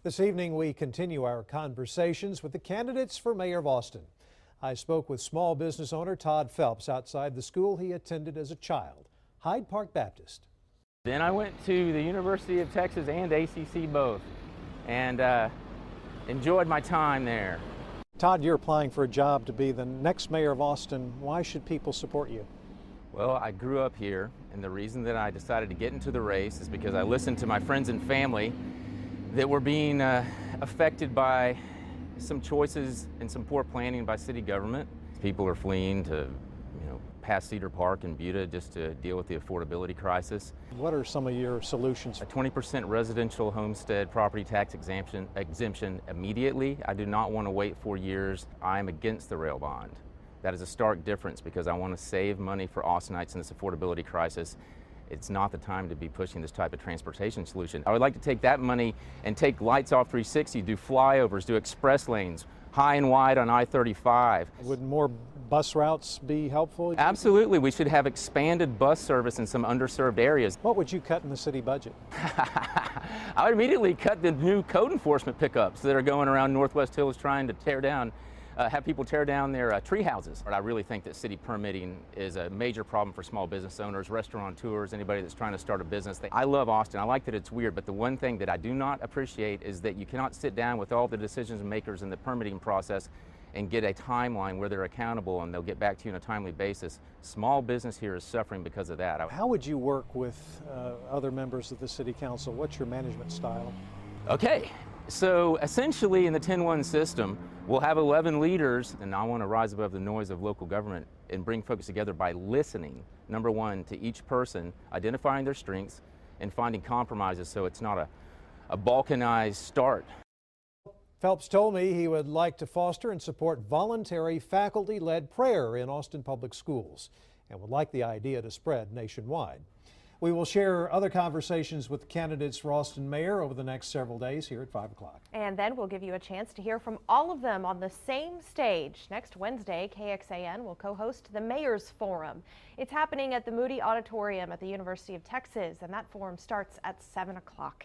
This evening, we continue our conversations with the candidates for mayor of Austin. I spoke with small business owner Todd Phelps outside the school he attended as a child, Hyde Park Baptist. Then I went to the University of Texas and ACC both, and enjoyed my time there. Todd, you're applying for a job to be the next mayor of Austin. Why should people support you? Well, I grew up here, and the reason that I decided to get into the race is because I listened to my friends and family that were being affected by some choices and some poor planning by city government. People are fleeing to, past Cedar Park and Buda just to deal with the affordability crisis. What are some of your solutions? A 20% residential homestead property tax exemption immediately. I do not want to wait 4 years. I'm against the rail bond. That is a stark difference because I want to save money for Austinites in this affordability crisis. It's not the time to be pushing this type of transportation solution. I would like to take that money and take lights off 360, do flyovers, do express lanes, high and wide on I-35. Would more bus routes be helpful? Absolutely. We should have expanded bus service in some underserved areas. What would you cut in the city budget? I would immediately cut the new code enforcement pickups that are going around Northwest Hills trying to have people tear down their tree houses. I really think that city permitting is a major problem for small business owners, restaurateurs, anybody that's trying to start a business. I love Austin. I like that it's weird, but the one thing that I do not appreciate is that you cannot sit down with all the decision makers in the permitting process and get a timeline where they're accountable and they'll get back to you on a timely basis. Small business here is suffering because of that. How would you work with other members of the city council? What's your management style? Okay, so essentially in the 10-1 system, we'll have 11 leaders, and I want to rise above the noise of local government and bring folks together by listening, number one, to each person, identifying their strengths, and finding compromises so it's not a balkanized start. Phelps told me he would like to foster and support voluntary faculty-led prayer in Austin Public Schools and would like the idea to spread nationwide. We will share other conversations with candidates for Austin Mayor over the next several days here at 5 o'clock. And then we'll give you a chance to hear from all of them on the same stage. Next Wednesday, KXAN will co-host the Mayor's Forum. It's happening at the Moody Auditorium at the University of Texas, and that forum starts at 7 o'clock.